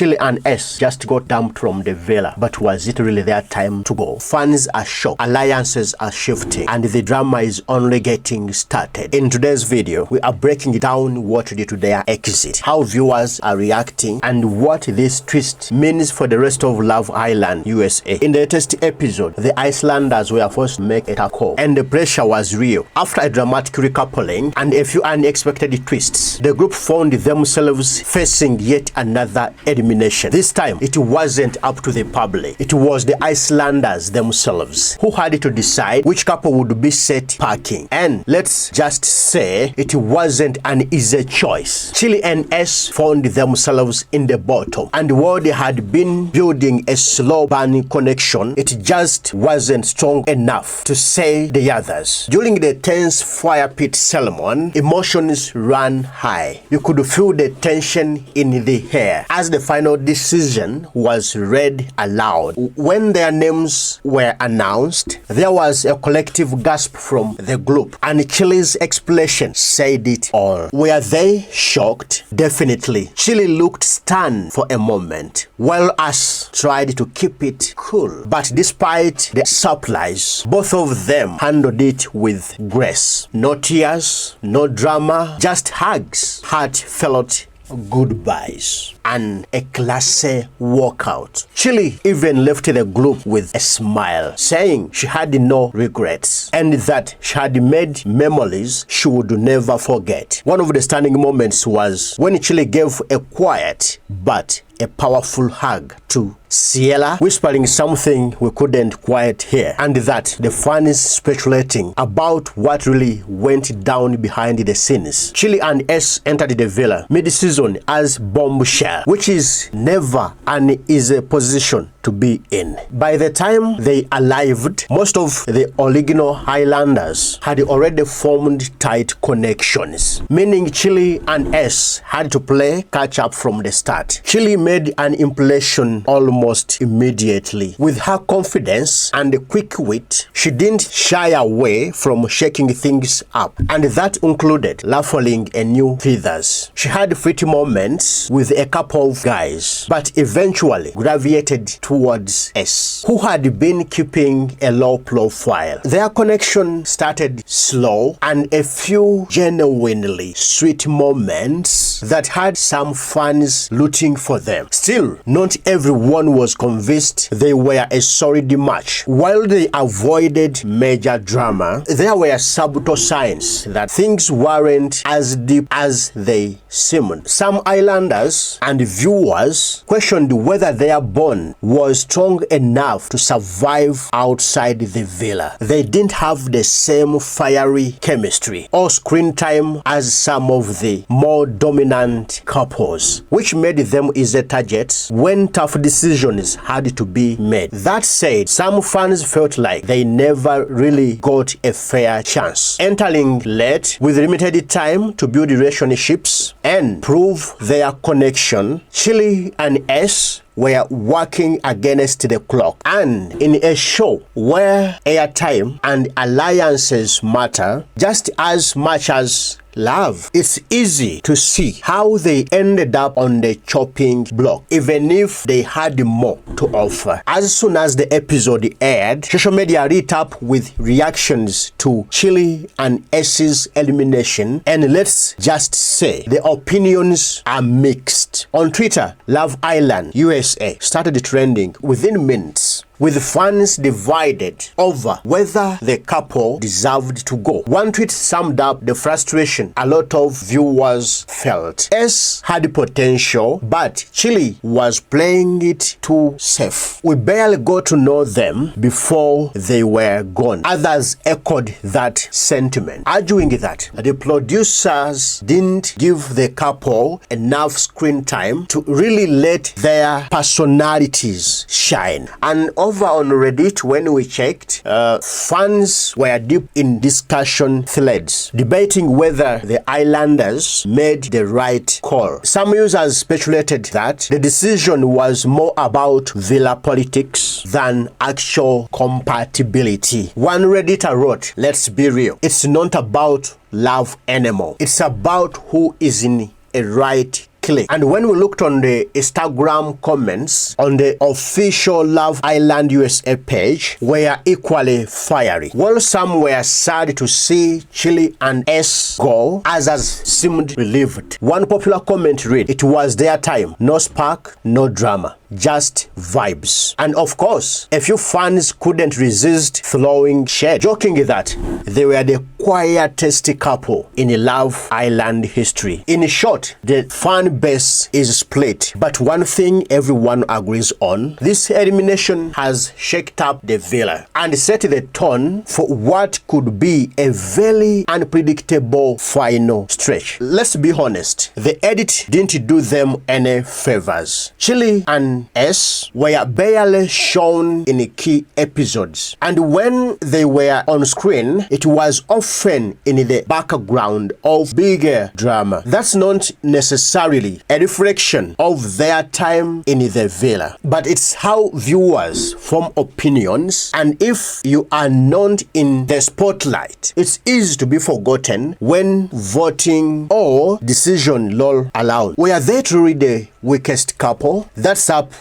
Chilli and S just got dumped from the villa, but was it really their time to go? Fans are shocked, alliances are shifting, and the drama is only getting started. In today's video, we are breaking down what led to their exit, how viewers are reacting, and what this twist means for the rest of Love Island USA. In the latest episode, the Icelanders were forced to make a call, and the pressure was real. After a dramatic recoupling and a few unexpected twists, the group found themselves facing yet another elimination. This time, it wasn't up to the public. It was the Icelanders themselves who had to decide which couple would be set parking. And let's just say it wasn't an easy choice. Chilli and S found themselves in the bottom, and while they had been building a slow burning connection, it just wasn't strong enough to say the others. During the tense fire pit ceremony, emotions ran high. You could feel the tension in the air as the final decision was read aloud. When their names were announced, there was a collective gasp from the group, and Chilli's explanation said it all. Were they shocked? Definitely. Chilli looked stunned for a moment, while Ash tried to keep it cool. But despite the surprise, both of them handled it with grace. No tears, no drama, just hugs, heartfelt goodbyes, and a classy walkout. Chilli even left the group with a smile, saying she had no regrets and that she had made memories she would never forget. One of the stunning moments was when Chilli gave a quiet but a powerful hug to Ciela, whispering something we couldn't quite hear, and that the fans speculating about what really went down behind the scenes. Chilli and S entered the villa mid-season as bombshell, which is never an easy position to be in. By the time they arrived, most of the original Highlanders had already formed tight connections, meaning Chilli and S had to play catch up from the start. Chilli made an impression almost immediately. With her confidence and quick wit, she didn't shy away from shaking things up, and that included ruffling a new feathers. She had pretty moments with a couple of guys, but eventually gravitated towards S, who had been keeping a low profile. Their connection started slow, and a few genuinely sweet moments that had some fans rooting for them. Still, not everyone was convinced they were a solid match. While they avoided major drama, there were subtle signs that things weren't as deep as they seemed. Some Islanders and viewers questioned whether their bond was strong enough to survive outside the villa. They didn't have the same fiery chemistry or screen time as some of the more dominant couples, which made them easy targets when tough decisions had to be made. That said, some fans felt like they never really got a fair chance. Entering late with limited time to build relationships and prove their connection, Chilli and S were working against the clock. And in a show where airtime and alliances matter just as much as love, it's easy to see how they ended up on the chopping block, even if they had more to offer. As soon as the episode aired, social media lit up with reactions to Chilli and S's elimination, and let's just say the opinions are mixed. On Twitter, Love Island USA started trending within minutes, with fans divided over whether the couple deserved to go. One tweet summed up the frustration a lot of viewers felt. S had potential, but Chilli was playing it too safe. We barely got to know them before they were gone. Others echoed that sentiment, arguing that the producers didn't give the couple enough screen time to really let their personalities shine. And over on Reddit, when we checked, fans were deep in discussion threads, debating whether the Islanders made the right call. Some users speculated that the decision was more about villa politics than actual compatibility. One Redditor wrote, "Let's be real, it's not about love anymore. It's about who is in a right click. And when we looked on the Instagram comments on the official Love Island USA page, were equally fiery. While some were sad to see Chilli and S go, others seemed relieved. One popular comment read, "It was their time. No spark, no drama. Just vibes." And of course, a few fans couldn't resist throwing shade, joking that they were the quietest couple in Love Island history. In short, the fan base is split, but one thing everyone agrees on: this elimination has shaken up the villa and set the tone for what could be a very unpredictable final stretch. Let's be honest, the edit didn't do them any favors. Chilli and S were barely shown in key episodes, and when they were on screen, it was often in the background of bigger drama. That's not necessarily a reflection of their time in the villa, but it's how viewers form opinions, and if you are not in the spotlight, it's easy to be forgotten when voting or decision roll around. Were they truly the weakest couple? That's up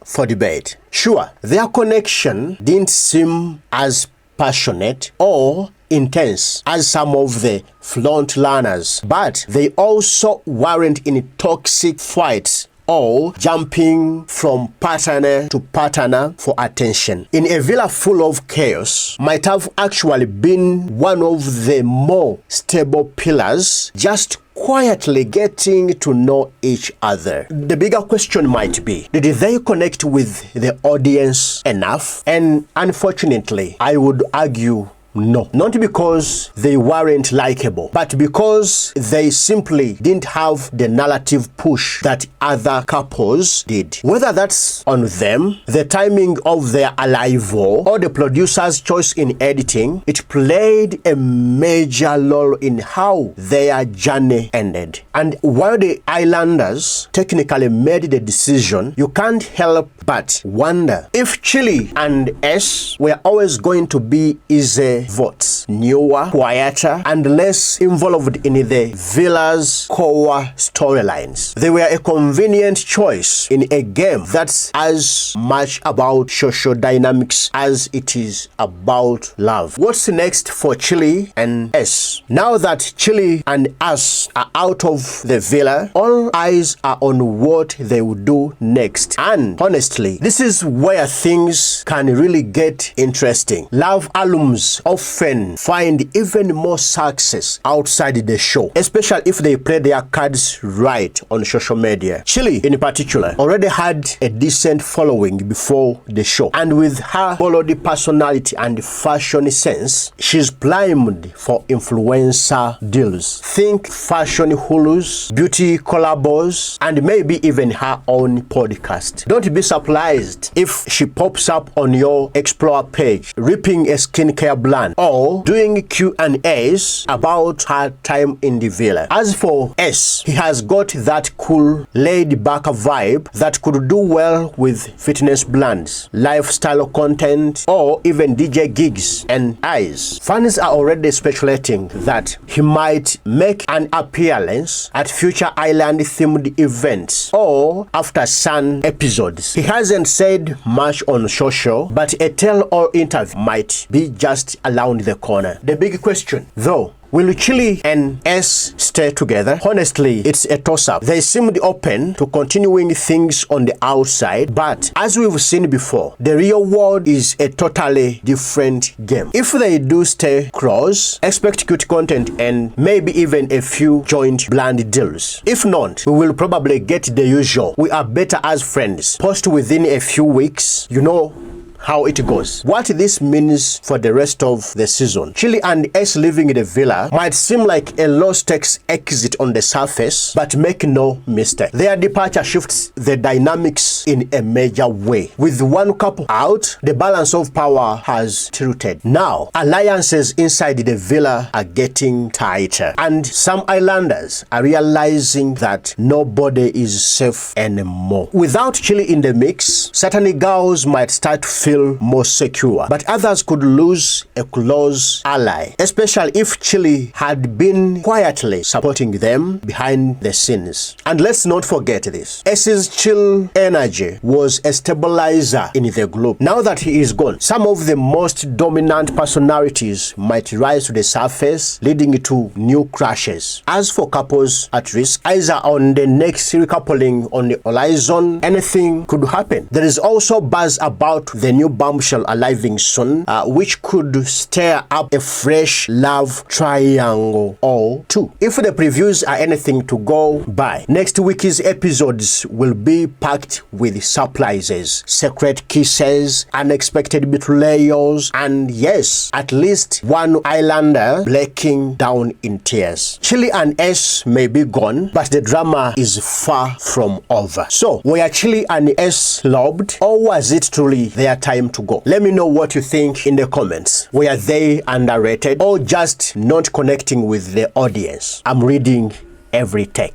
for debate. Sure, their connection didn't seem as passionate or intense as some of the frontrunners, but they also weren't in toxic fights or jumping from partner to partner for attention. In a villa full of chaos, might have actually been one of the more stable pillars, just quietly getting to know each other. The bigger question might be, did they connect with the audience enough? And unfortunately, I would argue no. Not because they weren't likable, but because they simply didn't have the narrative push that other couples did. Whether that's on them, the timing of their arrival, or the producer's choice in editing, it played a major role in how their journey ended. And while the Islanders technically made the decision, you can't help but wonder if Chilli and S were always going to be easy votes, newer, quieter, and less involved in the villa's core storylines. They were a convenient choice in a game that's as much about social dynamics as it is about love. What's next for Chilli and S? Now that Chilli and S are out of the villa, all eyes are on what they will do next. And honestly, this is where things can really get interesting. Love alums often find even more success outside the show, especially if they play their cards right on social media. Chilli, in particular, already had a decent following before the show, and with her bold personality and fashion sense, she's primed for influencer deals. Think fashion hulus, beauty collabos, and maybe even her own podcast. Don't be surprised if she pops up on your Explore page, ripping a skincare brand, or doing Q&As about her time in the villa. As for S, he has got that cool, laid-back vibe that could do well with fitness brands, lifestyle content, or even DJ gigs and eyes. Fans are already speculating that he might make an appearance at future island-themed events or after-sun episodes. He hasn't said much on social, but a tell-all interview might be just around the corner. The big question, though, will Chilli and S stay together? Honestly, it's a toss-up. They seemed open to continuing things on the outside, but as we've seen before, the real world is a totally different game. If they do stay close, expect cute content and maybe even a few joint brand deals. If not, we will probably get the usual "we are better as friends" post within a few weeks. You know how it goes. What this means for the rest of the season. Chilli and S leaving the villa might seem like a low-stakes exit on the surface, but make no mistake, their departure shifts the dynamics in a major way. With one couple out, the balance of power has tilted. Now, alliances inside the villa are getting tighter, and some islanders are realizing that nobody is safe anymore. Without Chilli in the mix, certain girls might start to feel more secure, but others could lose a close ally, especially if Chilli had been quietly supporting them. them behind the scenes. And let's not forget this. S's chill energy was a stabilizer in the group. Now that he is gone, some of the most dominant personalities might rise to the surface, leading to new crashes. As for couples at risk, eyes are on the next recoupling on the horizon. Anything could happen. There is also buzz about the new bombshell arriving soon, which could stir up a fresh love triangle or two. If the previews are anything to go by, next week's episodes will be packed with surprises, secret kisses, unexpected betrayals, and yes, at least one islander breaking down in tears. Chilli and S may be gone, but the drama is far from over. So, were Chilli and S loved, or was it truly their time to go? Let me know what you think in the comments. Were they underrated or just not connecting with the audience? I'm reading every take.